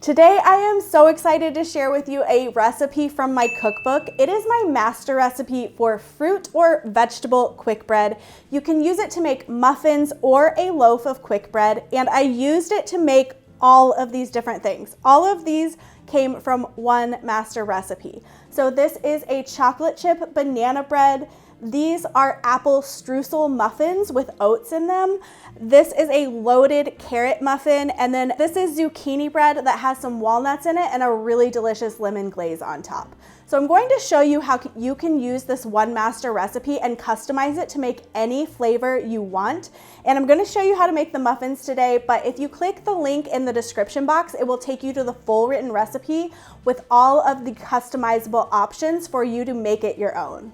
Today I am so excited to share with you a recipe from my cookbook. It is my master recipe for fruit or vegetable quick bread. You can use it to make muffins or a loaf of quick bread, and I used it to make all of these different things. All of these came from one master recipe. So this is a chocolate chip banana bread. These are apple streusel muffins with oats in them. This is a loaded carrot muffin, and then this is zucchini bread that has some walnuts in it and a really delicious lemon glaze on top. So I'm going to show you how you can use this one master recipe and customize it to make any flavor you want. And I'm going to show you how to make the muffins today, but if you click the link in the description box, it will take you to the full written recipe with all of the customizable options for you to make it your own.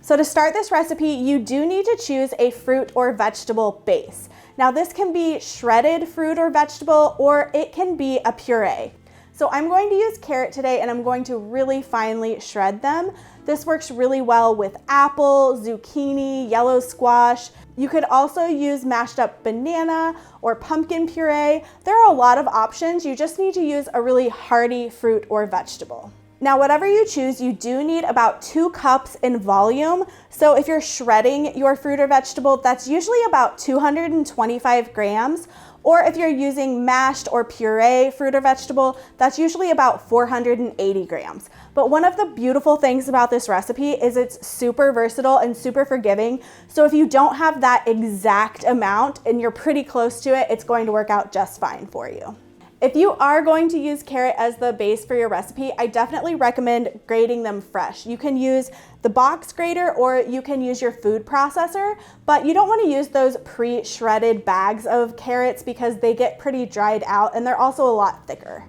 So to start this recipe, you do need to choose a fruit or vegetable base. Now this can be shredded fruit or vegetable, or it can be a puree. So I'm going to use carrot today, and I'm going to really finely shred them. This works really well with apple, zucchini, yellow squash. You could also use mashed up banana or pumpkin puree. There are a lot of options. You just need to use a really hearty fruit or vegetable. Now, whatever you choose, you do need about 2 cups in volume. So if you're shredding your fruit or vegetable, that's usually about 225 grams. Or if you're using mashed or puree fruit or vegetable, that's usually about 480 grams. But one of the beautiful things about this recipe is it's super versatile and super forgiving. So if you don't have that exact amount and you're pretty close to it, it's going to work out just fine for you. If you are going to use carrot as the base for your recipe, I definitely recommend grating them fresh. You can use the box grater or you can use your food processor, but you don't want to use those pre-shredded bags of carrots because they get pretty dried out and they're also a lot thicker.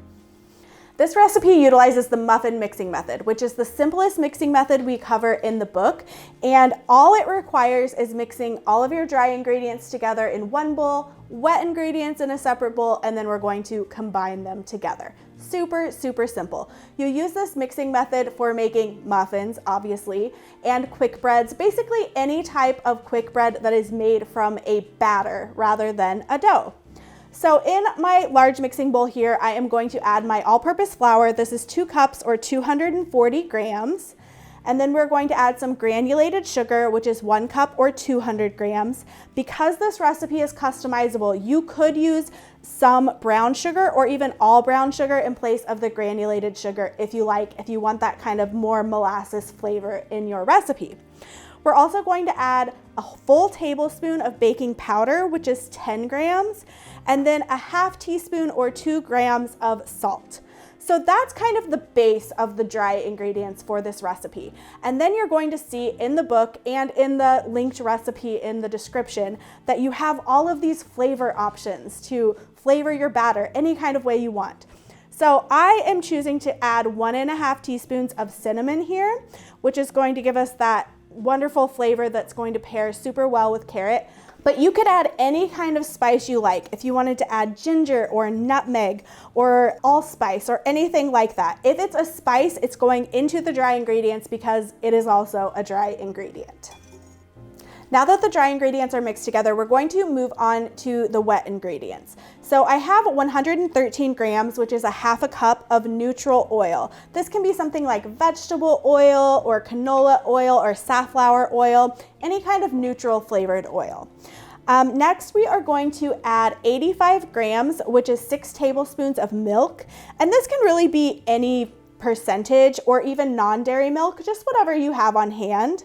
This recipe utilizes the muffin mixing method, which is the simplest mixing method we cover in the book. And all it requires is mixing all of your dry ingredients together in one bowl, wet ingredients in a separate bowl, and then we're going to combine them together. Super, super simple. You use this mixing method for making muffins, obviously, and quick breads, basically any type of quick bread that is made from a batter rather than a dough. So in my large mixing bowl here, I am going to add my all-purpose flour. This is 2 cups or 240 grams. And then we're going to add some granulated sugar, which is 1 cup or 200 grams. Because this recipe is customizable, you could use some brown sugar or even all brown sugar in place of the granulated sugar if you like, if you want that kind of more molasses flavor in your recipe. We're also going to add a full tablespoon of baking powder, which is 10 grams, and then a half teaspoon or 2 grams of salt. So that's kind of the base of the dry ingredients for this recipe. And then you're going to see in the book and in the linked recipe in the description that you have all of these flavor options to flavor your batter any kind of way you want. So I am choosing to add 1.5 teaspoons of cinnamon here, which is going to give us that wonderful flavor that's going to pair super well with carrot. But you could add any kind of spice you like. If you wanted to add ginger or nutmeg or allspice or anything like that. If it's a spice, it's going into the dry ingredients because it is also a dry ingredient. Now that the dry ingredients are mixed together, we're going to move on to the wet ingredients. So I have 113 grams, which is a half a cup of neutral oil. This can be something like vegetable oil or canola oil or safflower oil, any kind of neutral flavored oil. Next, we are going to add 85 grams, which is 6 tablespoons of milk. And this can really be any percentage or even non-dairy milk, just whatever you have on hand.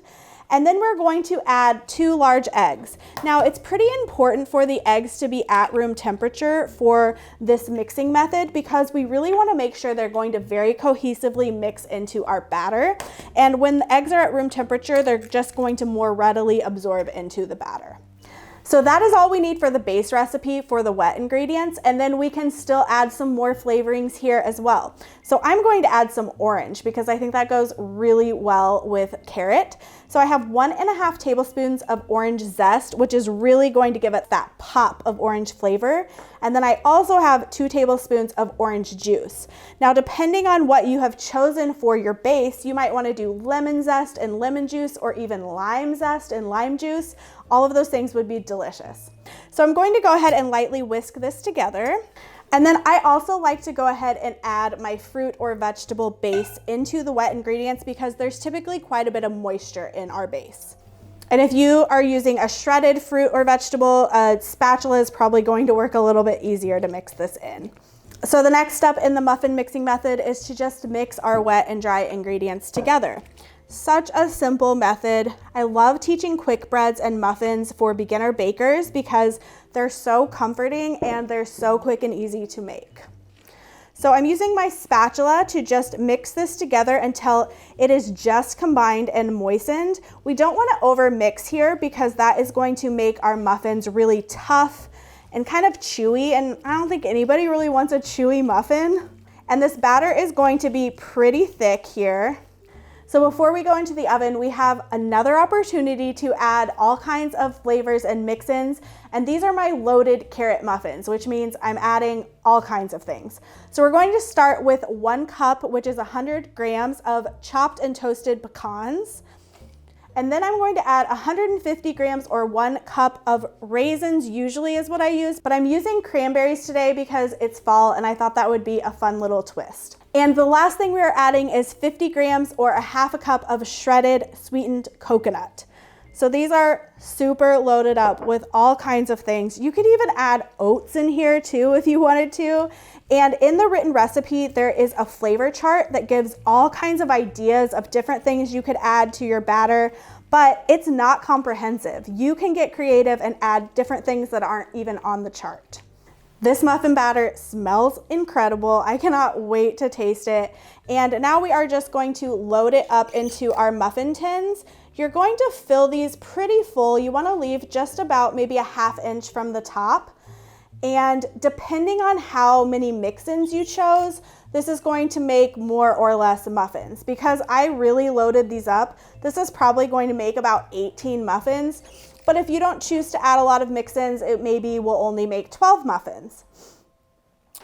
And then we're going to add 2 large eggs. Now, it's pretty important for the eggs to be at room temperature for this mixing method because we really want to make sure they're going to very cohesively mix into our batter. And when the eggs are at room temperature, they're just going to more readily absorb into the batter. So that is all we need for the base recipe for the wet ingredients, and then we can still add some more flavorings here as well. So I'm going to add some orange because I think that goes really well with carrot. So I have 1.5 tablespoons of orange zest, which is really going to give it that pop of orange flavor. And then I also have 2 tablespoons of orange juice. Now, depending on what you have chosen for your base, you might want to do lemon zest and lemon juice or even lime zest and lime juice. All of those things would be delicious. So I'm going to go ahead and lightly whisk this together. And then I also like to go ahead and add my fruit or vegetable base into the wet ingredients because there's typically quite a bit of moisture in our base. And if you are using a shredded fruit or vegetable, a spatula is probably going to work a little bit easier to mix this in. So the next step in the muffin mixing method is to just mix our wet and dry ingredients together. Such a simple method. I love teaching quick breads and muffins for beginner bakers because they're so comforting and they're so quick and easy to make. So I'm using my spatula to just mix this together until it is just combined and moistened. We don't want to over mix here because that is going to make our muffins really tough and kind of chewy, and I don't think anybody really wants a chewy muffin. And this batter is going to be pretty thick here. So before we go into the oven, we have another opportunity to add all kinds of flavors and mix-ins. And these are my loaded carrot muffins, which means I'm adding all kinds of things. So we're going to start with 1 cup, which is 100 grams of chopped and toasted pecans. And then I'm going to add 150 grams or 1 cup of raisins, usually is what I use, but I'm using cranberries today because it's fall and I thought that would be a fun little twist. And the last thing we are adding is 50 grams or a half a cup of shredded sweetened coconut. So these are super loaded up with all kinds of things. You could even add oats in here too if you wanted to. And in the written recipe, there is a flavor chart that gives all kinds of ideas of different things you could add to your batter, but it's not comprehensive. You can get creative and add different things that aren't even on the chart. This muffin batter smells incredible. I cannot wait to taste it. And now we are just going to load it up into our muffin tins. You're going to fill these pretty full. You want to leave just about maybe a ½ inch from the top. And depending on how many mix-ins you chose, this is going to make more or less muffins. Because I really loaded these up, this is probably going to make about 18 muffins. But if you don't choose to add a lot of mix-ins, it maybe will only make 12 muffins.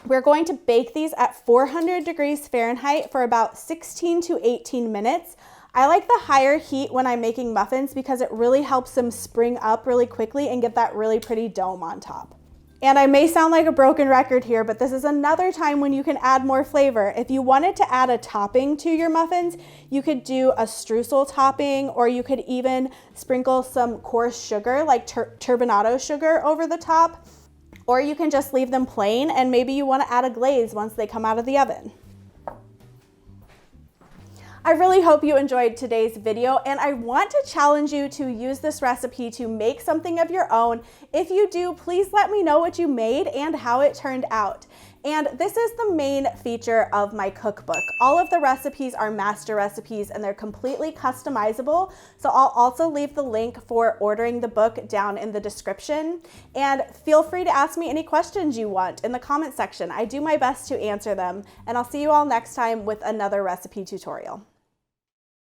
We're going to bake these at 400 degrees Fahrenheit for about 16 to 18 minutes. I like the higher heat when I'm making muffins because it really helps them spring up really quickly and get that really pretty dome on top. And I may sound like a broken record here, but this is another time when you can add more flavor. If you wanted to add a topping to your muffins, you could do a streusel topping, or you could even sprinkle some coarse sugar like turbinado sugar over the top, or you can just leave them plain and maybe you want to add a glaze once they come out of the oven. I really hope you enjoyed today's video, and I want to challenge you to use this recipe to make something of your own. If you do, please let me know what you made and how it turned out. And this is the main feature of my cookbook. All of the recipes are master recipes and they're completely customizable. So I'll also leave the link for ordering the book down in the description. And feel free to ask me any questions you want in the comment section. I do my best to answer them. And I'll see you all next time with another recipe tutorial.